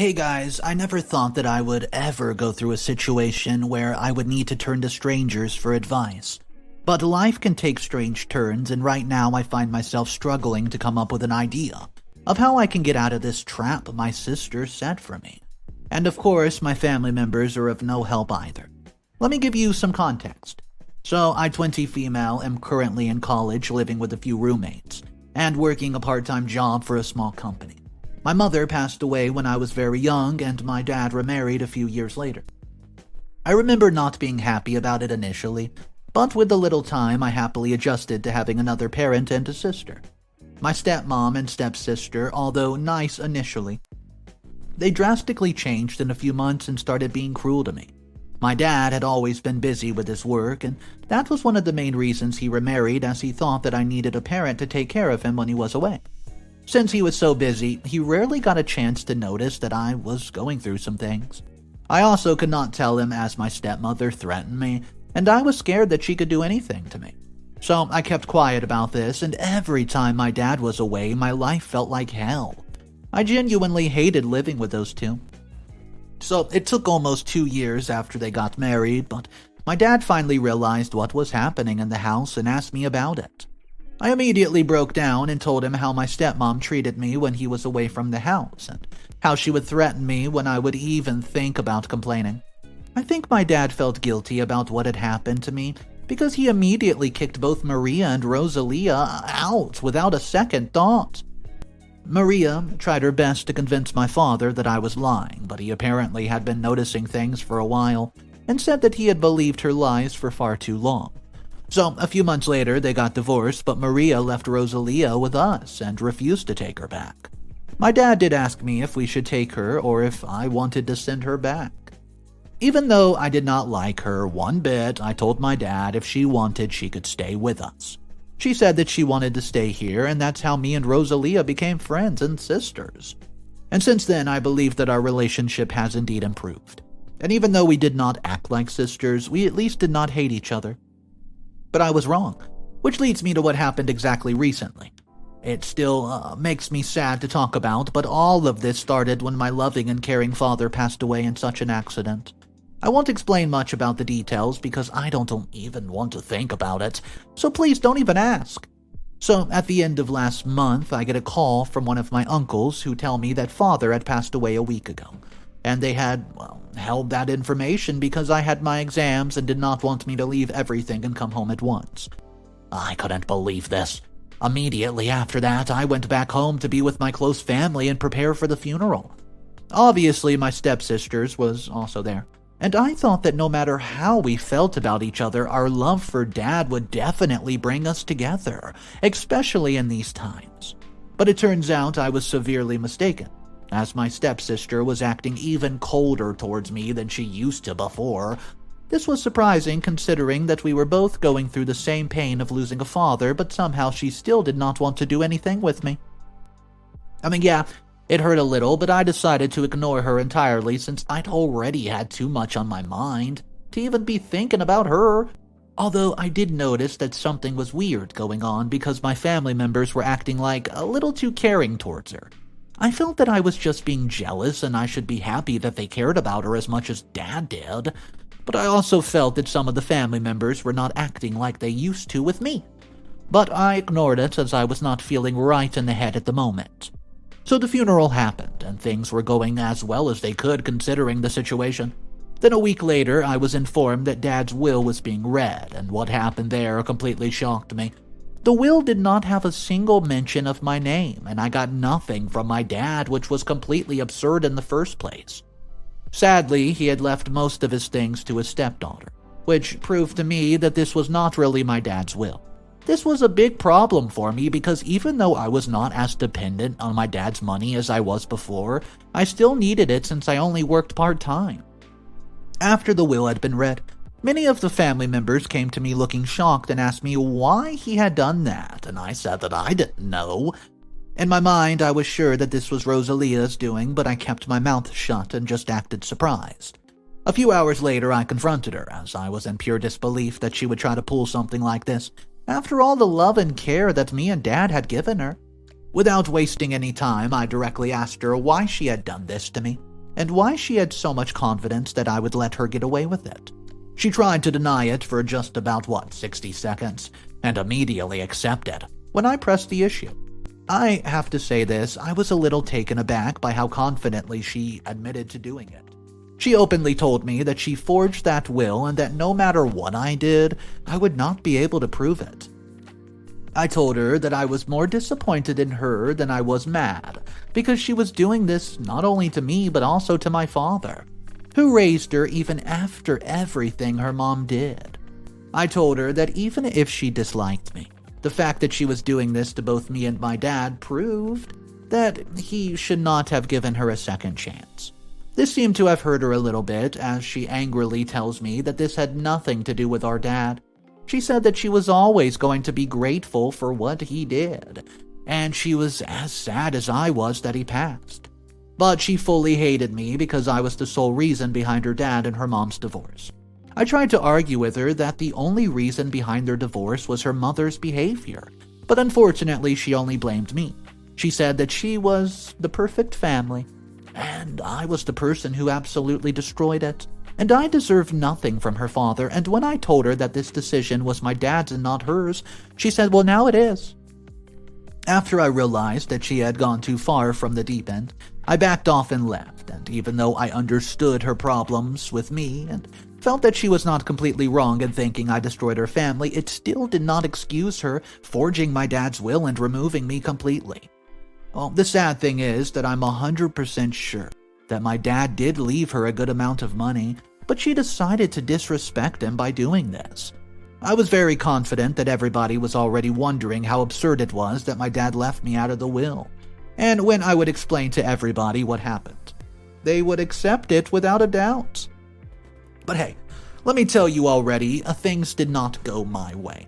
Hey guys, I never thought that I would ever go through a situation where I would need to turn to strangers for advice. But life can take strange turns, and right now I find myself struggling to come up with an idea of how I can get out of this trap my sister set for me. And of course, my family members are of no help either. Let me give you some context. So, I, 20 female, am currently in college living with a few roommates, and working a part-time job for a small company. My mother passed away when I was very young, and my dad remarried a few years later. I remember not being happy about it initially, but with a little time I happily adjusted to having another parent and a sister. My stepmom and stepsister, although nice initially, they drastically changed in a few months and started being cruel to me. My dad had always been busy with his work, and that was one of the main reasons he remarried, as he thought that I needed a parent to take care of him when he was away. Since he was so busy, he rarely got a chance to notice that I was going through some things. I also could not tell him, as my stepmother threatened me, and I was scared that she could do anything to me. So I kept quiet about this, and every time my dad was away, my life felt like hell. I genuinely hated living with those two. So it took almost 2 years after they got married, but my dad finally realized what was happening in the house and asked me about it. I immediately broke down and told him how my stepmom treated me when he was away from the house, and how she would threaten me when I would even think about complaining. I think my dad felt guilty about what had happened to me, because he immediately kicked both Maria and Rosalia out without a second thought. Maria tried her best to convince my father that I was lying, but he apparently had been noticing things for a while, and said that he had believed her lies for far too long. So, a few months later, they got divorced, but Maria left Rosalia with us and refused to take her back. My dad did ask me if we should take her or if I wanted to send her back. Even though I did not like her one bit, I told my dad if she wanted, she could stay with us. She said that she wanted to stay here, and that's how me and Rosalia became friends and sisters. And since then, I believe that our relationship has indeed improved. And even though we did not act like sisters, we at least did not hate each other. But I was wrong, which leads me to what happened exactly recently. It still makes me sad to talk about, but all of this started when my loving and caring father passed away in such an accident. I won't explain much about the details because I don't even want to think about it, so please don't even ask. So at the end of last month, I get a call from one of my uncles who tell me that father had passed away a week ago. And they had, held that information because I had my exams and did not want me to leave everything and come home at once. I couldn't believe this. Immediately after that, I went back home to be with my close family and prepare for the funeral. Obviously, my stepsisters was also there, and I thought that no matter how we felt about each other, our love for Dad would definitely bring us together, especially in these times. But it turns out I was severely mistaken, as my stepsister was acting even colder towards me than she used to before. This was surprising considering that we were both going through the same pain of losing a father, but somehow she still did not want to do anything with me. Yeah, it hurt a little, but I decided to ignore her entirely since I'd already had too much on my mind to even be thinking about her. Although I did notice that something was weird going on because my family members were acting like a little too caring towards her. I felt that I was just being jealous and I should be happy that they cared about her as much as Dad did, but I also felt that some of the family members were not acting like they used to with me. But I ignored it as I was not feeling right in the head at the moment. So the funeral happened and things were going as well as they could considering the situation. Then a week later, I was informed that Dad's will was being read, and what happened there completely shocked me. The will did not have a single mention of my name, and I got nothing from my dad, which was completely absurd in the first place. Sadly, he had left most of his things to his stepdaughter, which proved to me that this was not really my dad's will. This was a big problem for me because even though I was not as dependent on my dad's money as I was before, I still needed it since I only worked part-time. After the will had been read, many of the family members came to me looking shocked and asked me why he had done that, and I said that I didn't know. In my mind, I was sure that this was Rosalia's doing, but I kept my mouth shut and just acted surprised. A few hours later, I confronted her, as I was in pure disbelief that she would try to pull something like this, after all the love and care that me and Dad had given her. Without wasting any time, I directly asked her why she had done this to me. and why she had so much confidence that I would let her get away with it. She tried to deny it for just about, 60 seconds, and immediately accepted when I pressed the issue. I have to say this, I was a little taken aback by how confidently she admitted to doing it. She openly told me that she forged that will and that no matter what I did, I would not be able to prove it. I told her that I was more disappointed in her than I was mad, because she was doing this not only to me but also to my father, who raised her even after everything her mom did. I told her that even if she disliked me, the fact that she was doing this to both me and my dad proved that he should not have given her a second chance. This seemed to have hurt her a little bit, as she angrily tells me that this had nothing to do with our dad. She said that she was always going to be grateful for what he did, and she was as sad as I was that he passed. But she fully hated me because I was the sole reason behind her dad and her mom's divorce. I tried to argue with her that the only reason behind their divorce was her mother's behavior, but unfortunately she only blamed me. She said that she was the perfect family, and I was the person who absolutely destroyed it, and I deserved nothing from her father, and when I told her that this decision was my dad's and not hers, she said, well, now it is. After I realized that she had gone too far from the deep end, I backed off and left, and even though I understood her problems with me and felt that she was not completely wrong in thinking I destroyed her family, it still did not excuse her forging my dad's will and removing me completely. Well, the sad thing is that I'm 100% sure that my dad did leave her a good amount of money, but she decided to disrespect him by doing this. I was very confident that everybody was already wondering how absurd it was that my dad left me out of the will. And when I would explain to everybody what happened, they would accept it without a doubt. But hey, let me tell you already, things did not go my way.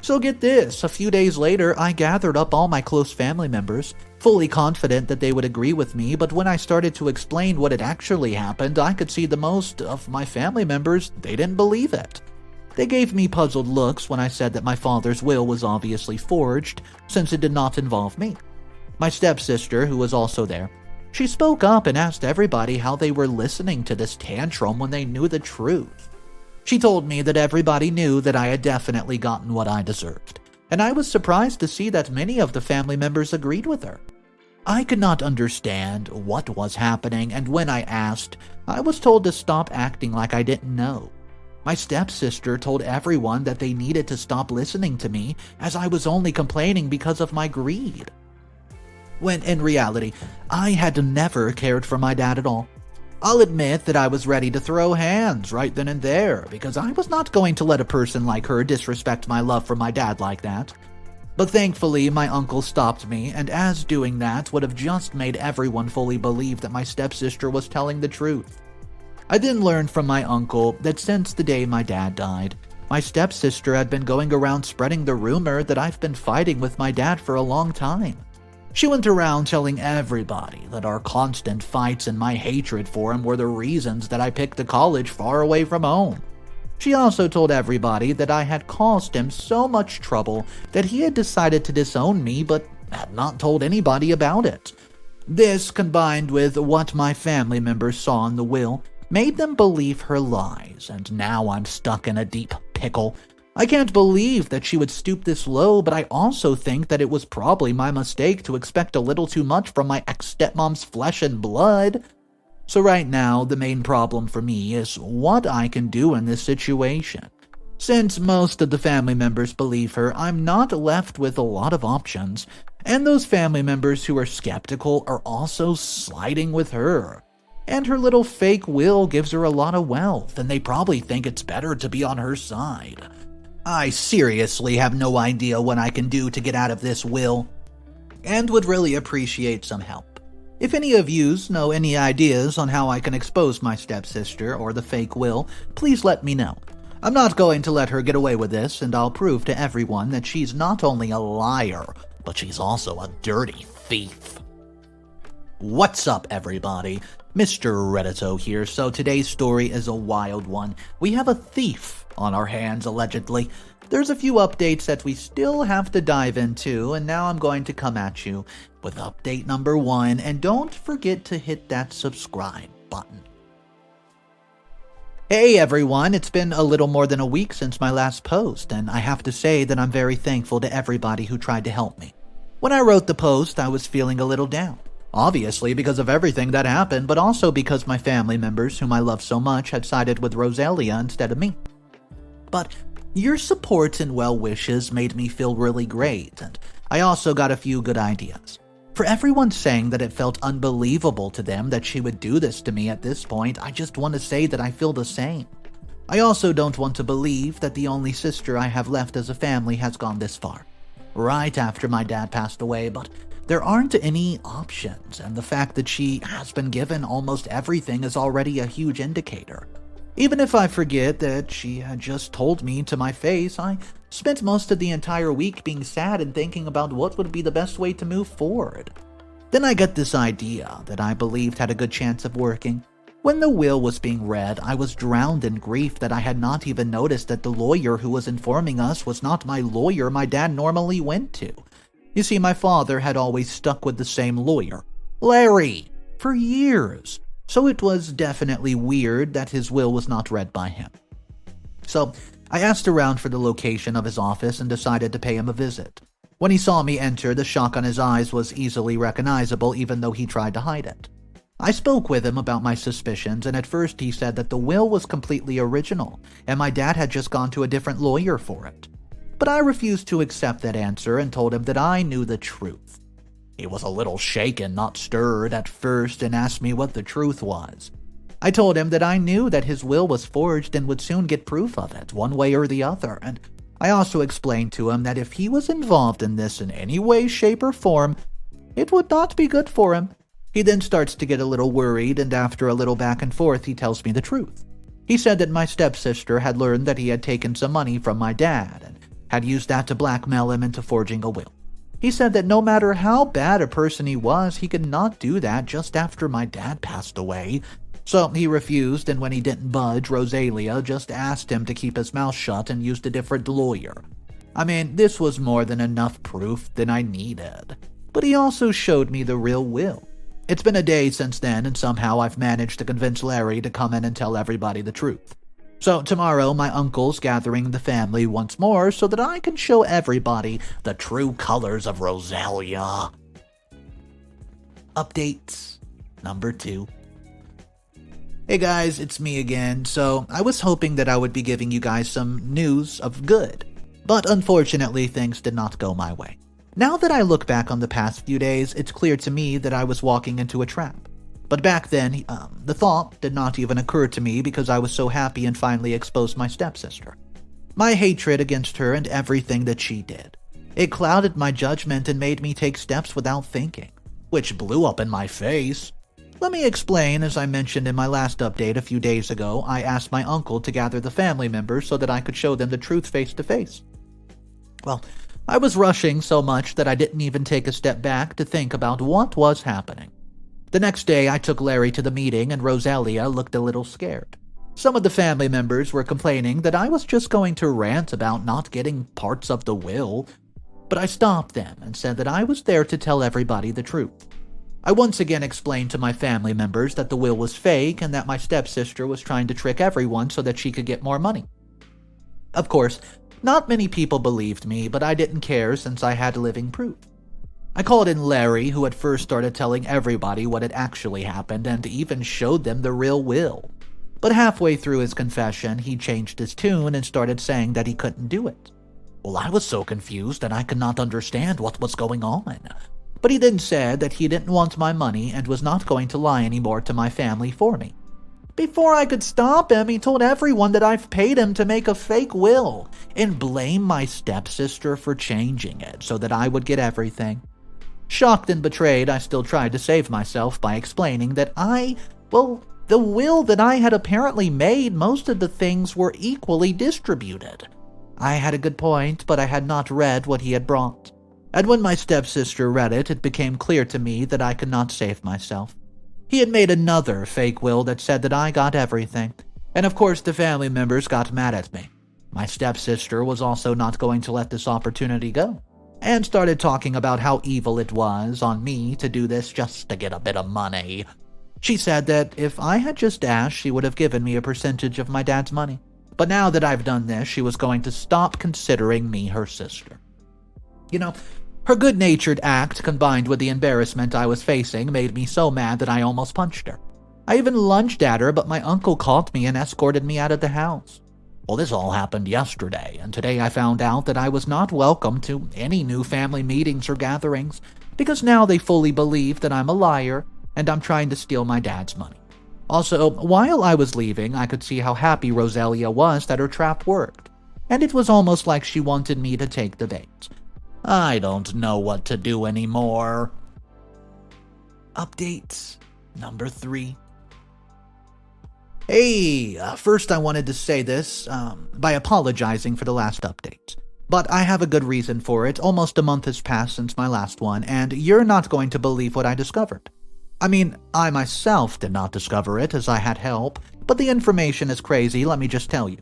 So get this, a few days later, I gathered up all my close family members, fully confident that they would agree with me, but when I started to explain what had actually happened, I could see the most of my family members, they didn't believe it. They gave me puzzled looks when I said that my father's will was obviously forged, since it did not involve me. My stepsister, who was also there, she spoke up and asked everybody how they were listening to this tantrum when they knew the truth. She told me that everybody knew that I had definitely gotten what I deserved, and I was surprised to see that many of the family members agreed with her. I could not understand what was happening, and when I asked, I was told to stop acting like I didn't know. My stepsister told everyone that they needed to stop listening to me, as I was only complaining because of my greed. When in reality, I had never cared for my dad at all. I'll admit that I was ready to throw hands right then and there, because I was not going to let a person like her disrespect my love for my dad like that. But thankfully, my uncle stopped me, and as doing that would have just made everyone fully believe that my stepsister was telling the truth. I then learned from my uncle that since the day my dad died, my stepsister had been going around spreading the rumor that I've been fighting with my dad for a long time. She went around telling everybody that our constant fights and my hatred for him were the reasons that I picked a college far away from home. She also told everybody that I had caused him so much trouble that he had decided to disown me but had not told anybody about it. This, combined with what my family members saw in the will, made them believe her lies, and now I'm stuck in a deep pickle. I can't believe that she would stoop this low, but I also think that it was probably my mistake to expect a little too much from my ex-stepmom's flesh and blood. So right now, the main problem for me is what I can do in this situation. Since most of the family members believe her, I'm not left with a lot of options, and those family members who are skeptical are also siding with her. And her little fake will gives her a lot of wealth, and they probably think it's better to be on her side. I seriously have no idea what I can do to get out of this will, and would really appreciate some help. If any of yous know any ideas on how I can expose my stepsister or the fake will, please let me know. I'm not going to let her get away with this, and I'll prove to everyone that she's not only a liar, but she's also a dirty thief. What's up, everybody? Mr. Reddito here. So today's story is a wild one. We have a thief on our hands, allegedly. There's a few updates that we still have to dive into, and now I'm going to come at you with update number 1, and don't forget to hit that subscribe button. Hey everyone, it's been a little more than a week since my last post, and I have to say that I'm very thankful to everybody who tried to help me. When I wrote the post, I was feeling a little down. Obviously because of everything that happened, but also because my family members, whom I love so much, had sided with Rosalia instead of me. But your support and well wishes made me feel really great, and I also got a few good ideas. For everyone saying that it felt unbelievable to them that she would do this to me at this point, I just want to say that I feel the same. I also don't want to believe that the only sister I have left as a family has gone this far. Right after my dad passed away, but there aren't any options, and the fact that she has been given almost everything is already a huge indicator. Even if I forget that she had just told me to my face, I spent most of the entire week being sad and thinking about what would be the best way to move forward. Then I got this idea that I believed had a good chance of working. When the will was being read, I was drowned in grief that I had not even noticed that the lawyer who was informing us was not my lawyer my dad normally went to. You see, my father had always stuck with the same lawyer, Larry, for years. So it was definitely weird that his will was not read by him. So I asked around for the location of his office and decided to pay him a visit. When he saw me enter, the shock on his eyes was easily recognizable even though he tried to hide it. I spoke with him about my suspicions, and at first he said that the will was completely original and my dad had just gone to a different lawyer for it. But I refused to accept that answer and told him that I knew the truth. He was a little shaken, not stirred, at first and asked me what the truth was. I told him that I knew that his will was forged and would soon get proof of it, one way or the other, and I also explained to him that if he was involved in this in any way, shape, or form, it would not be good for him. He then starts to get a little worried, and after a little back and forth, he tells me the truth. He said that my stepsister had learned that he had taken some money from my dad and had used that to blackmail him into forging a will. He said that no matter how bad a person he was, he could not do that just after my dad passed away. So he refused, and when he didn't budge, Rosalia just asked him to keep his mouth shut and used a different lawyer. I mean, this was more than enough proof than I needed. But he also showed me the real will. It's been a day since then, and somehow I've managed to convince Larry to come in and tell everybody the truth. So tomorrow, my uncle's gathering the family once more so that I can show everybody the true colors of Rosalia. Updates number 2. Hey guys, it's me again. So I was hoping that I would be giving you guys some news of good, but unfortunately things did not go my way. Now that I look back on the past few days, it's clear to me that I was walking into a trap. But back then, the thought did not even occur to me because I was so happy and finally exposed my stepsister. My hatred against her and everything that she did. It clouded my judgment and made me take steps without thinking, which blew up in my face. Let me explain. As I mentioned in my last update a few days ago, I asked my uncle to gather the family members so that I could show them the truth face to face. Well, I was rushing so much that I didn't even take a step back to think about what was happening. The next day, I took Larry to the meeting, and Rosalia looked a little scared. Some of the family members were complaining that I was just going to rant about not getting parts of the will, but I stopped them and said that I was there to tell everybody the truth. I once again explained to my family members that the will was fake and that my stepsister was trying to trick everyone so that she could get more money. Of course, not many people believed me, but I didn't care since I had living proof. I called in Larry, who at first started telling everybody what had actually happened and even showed them the real will. But halfway through his confession, he changed his tune and started saying that he couldn't do it. Well, I was so confused that I could not understand what was going on. But he then said that he didn't want my money and was not going to lie anymore to my family for me. Before I could stop him, he told everyone that I've paid him to make a fake will and blamed my stepsister for changing it so that I would get everything. Shocked and betrayed, I still tried to save myself by explaining that the will that I had apparently made, most of the things were equally distributed. I had a good point, but I had not read what he had brought. And when my stepsister read it, it became clear to me that I could not save myself. He had made another fake will that said that I got everything, and of course the family members got mad at me. My stepsister was also not going to let this opportunity go, and started talking about how evil it was on me to do this just to get a bit of money. She said that if I had just asked, she would have given me a percentage of my dad's money. But now that I've done this, she was going to stop considering me her sister. You know, her good-natured act, combined with the embarrassment I was facing, made me so mad that I almost punched her. I even lunged at her, but my uncle caught me and escorted me out of the house. Well, this all happened yesterday, and today I found out that I was not welcome to any new family meetings or gatherings, because now they fully believe that I'm a liar and I'm trying to steal my dad's money. Also, while I was leaving, I could see how happy Rosalia was that her trap worked, and it was almost like she wanted me to take the bait. I don't know what to do anymore. Update number 3. Hey, first I wanted to say this by apologizing for the last update. But I have a good reason for it. Almost a month has passed since my last one, and you're not going to believe what I discovered. I mean, I myself did not discover it as I had help, but the information is crazy, let me just tell you.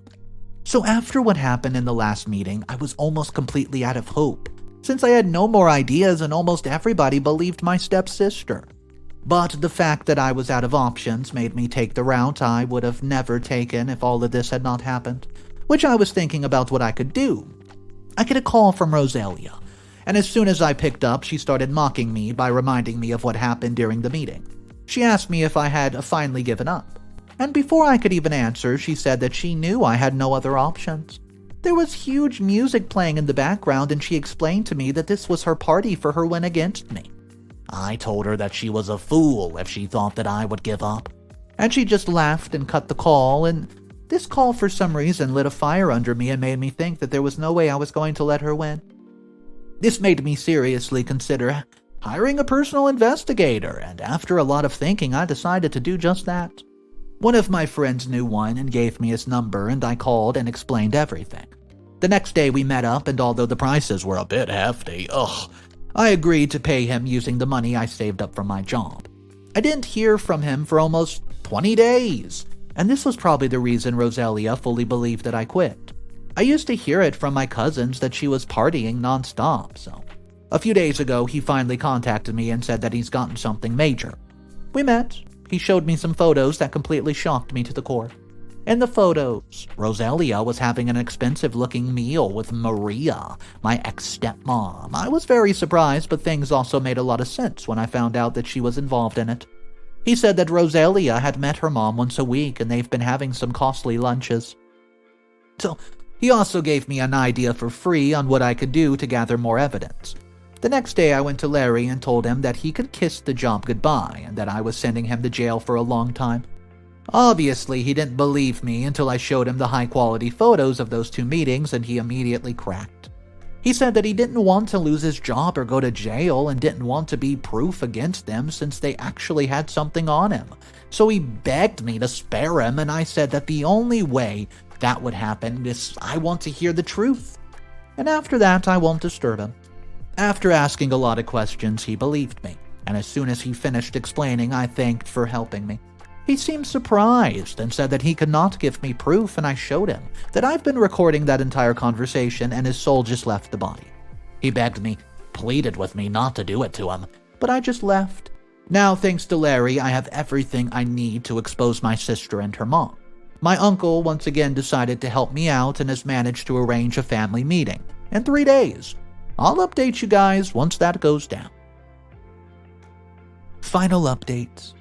So after what happened in the last meeting, I was almost completely out of hope, since I had no more ideas and almost everybody believed my stepsister. But the fact that I was out of options made me take the route I would have never taken if all of this had not happened, which I was thinking about what I could do. I get a call from Rosalia, and as soon as I picked up, she started mocking me by reminding me of what happened during the meeting. She asked me if I had finally given up, and before I could even answer, she said that she knew I had no other options. There was huge music playing in the background, and she explained to me that this was her party for her win against me. I told her that she was a fool if she thought that I would give up, and she just laughed and cut the call, and this call for some reason lit a fire under me and made me think that there was no way I was going to let her win. This made me seriously consider hiring a personal investigator, and after a lot of thinking, I decided to do just that. One of my friends knew one and gave me his number, and I called and explained everything. The next day we met up, and although the prices were a bit hefty, I agreed to pay him using the money I saved up from my job. I didn't hear from him for almost 20 days, and this was probably the reason Rosalia fully believed that I quit. I used to hear it from my cousins that she was partying nonstop, so a few days ago he finally contacted me and said that he's gotten something major. We met. He showed me some photos that completely shocked me to the core. In the photos, Rosalia was having an expensive-looking meal with Maria, my ex-stepmom. I was very surprised, but things also made a lot of sense when I found out that she was involved in it. He said that Rosalia had met her mom once a week, and they've been having some costly lunches. So, he also gave me an idea for free on what I could do to gather more evidence. The next day I went to Larry and told him that he could kiss the job goodbye, and that I was sending him to jail for a long time. Obviously, he didn't believe me until I showed him the high-quality photos of those 2 meetings, and he immediately cracked. He said that he didn't want to lose his job or go to jail and didn't want to be proof against them since they actually had something on him. So he begged me to spare him, and I said that the only way that would happen is I want to hear the truth. And after that, I won't disturb him. After asking a lot of questions, he believed me, and as soon as he finished explaining, I thanked for helping me. He seemed surprised and said that he could not give me proof, and I showed him that I've been recording that entire conversation and his soul just left the body. He begged me, pleaded with me not to do it to him, but I just left. Now, thanks to Larry, I have everything I need to expose my sister and her mom. My uncle once again decided to help me out and has managed to arrange a family meeting in 3 days. I'll update you guys once that goes down. Final updates.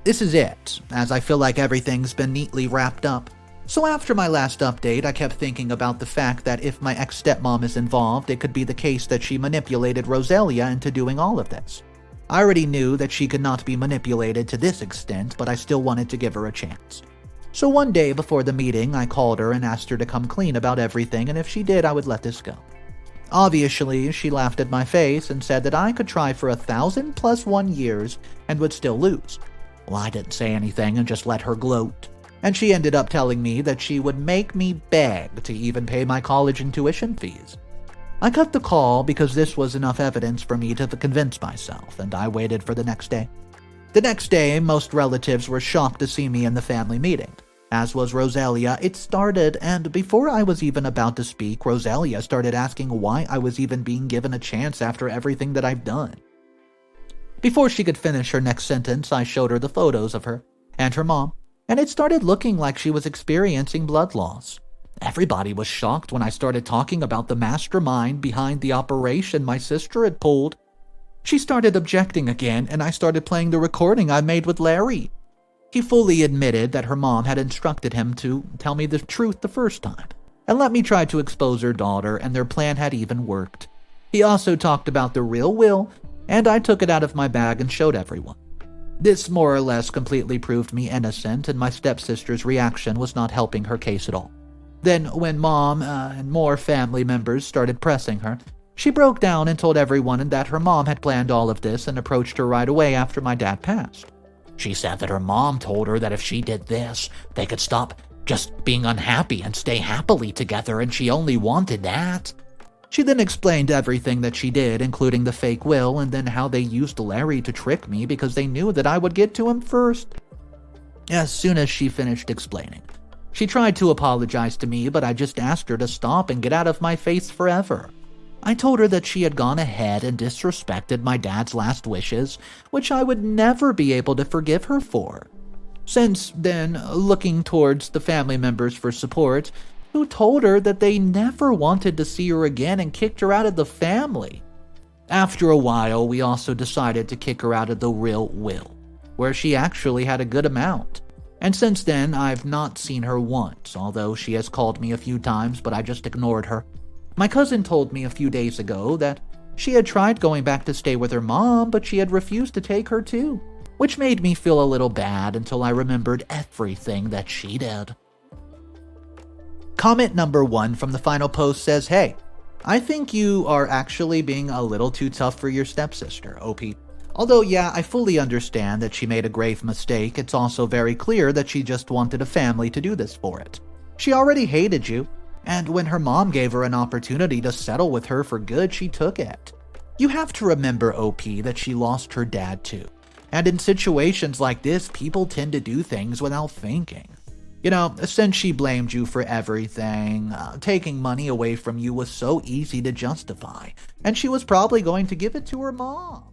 This is it, as I feel like everything's been neatly wrapped up. So after my last update, I kept thinking about the fact that if my ex-stepmom is involved, it could be the case that she manipulated Rosalia into doing all of this. I already knew that she could not be manipulated to this extent, but I still wanted to give her a chance. So one day before the meeting, I called her and asked her to come clean about everything, and if she did, I would let this go. Obviously, she laughed at my face and said that I could try for 1,000 plus 1 years and would still lose. Well, I didn't say anything and just let her gloat. And she ended up telling me that she would make me beg to even pay my college and tuition fees. I cut the call because this was enough evidence for me to convince myself, and I waited for the next day. The next day, most relatives were shocked to see me in the family meeting. As was Rosalia, it started, and before I was even about to speak, Rosalia started asking why I was even being given a chance after everything that I've done. Before she could finish her next sentence, I showed her the photos of her and her mom, and it started looking like she was experiencing blood loss. Everybody was shocked when I started talking about the mastermind behind the operation my sister had pulled. She started objecting again, and I started playing the recording I made with Larry. He fully admitted that her mom had instructed him to tell me the truth the first time, and let me try to expose her daughter, and their plan had even worked. He also talked about the real will, and I took it out of my bag and showed everyone. This more or less completely proved me innocent, and my stepsister's reaction was not helping her case at all. Then, when Mom and more family members started pressing her, she broke down and told everyone that her mom had planned all of this and approached her right away after my dad passed. She said that her mom told her that if she did this, they could stop just being unhappy and stay happily together, and she only wanted that. She then explained everything that she did, including the fake will, and then how they used Larry to trick me because they knew that I would get to him first. As soon as she finished explaining, she tried to apologize to me, but I just asked her to stop and get out of my face forever. I told her that she had gone ahead and disrespected my dad's last wishes, which I would never be able to forgive her for. Since then, looking towards the family members for support, who told her that they never wanted to see her again and kicked her out of the family. After a while, we also decided to kick her out of the real will, where she actually had a good amount. And since then, I've not seen her once, although she has called me a few times, but I just ignored her. My cousin told me a few days ago that she had tried going back to stay with her mom, but she had refused to take her too, which made me feel a little bad until I remembered everything that she did. Comment number 1 from the final post says, "Hey, I think you are actually being a little too tough for your stepsister, OP. Although, yeah, I fully understand that she made a grave mistake, it's also very clear that she just wanted a family to do this for it. She already hated you, and when her mom gave her an opportunity to settle with her for good, she took it. You have to remember, OP, that she lost her dad too. And in situations like this, people tend to do things without thinking. You know, since she blamed you for everything, taking money away from you was so easy to justify, and she was probably going to give it to her mom.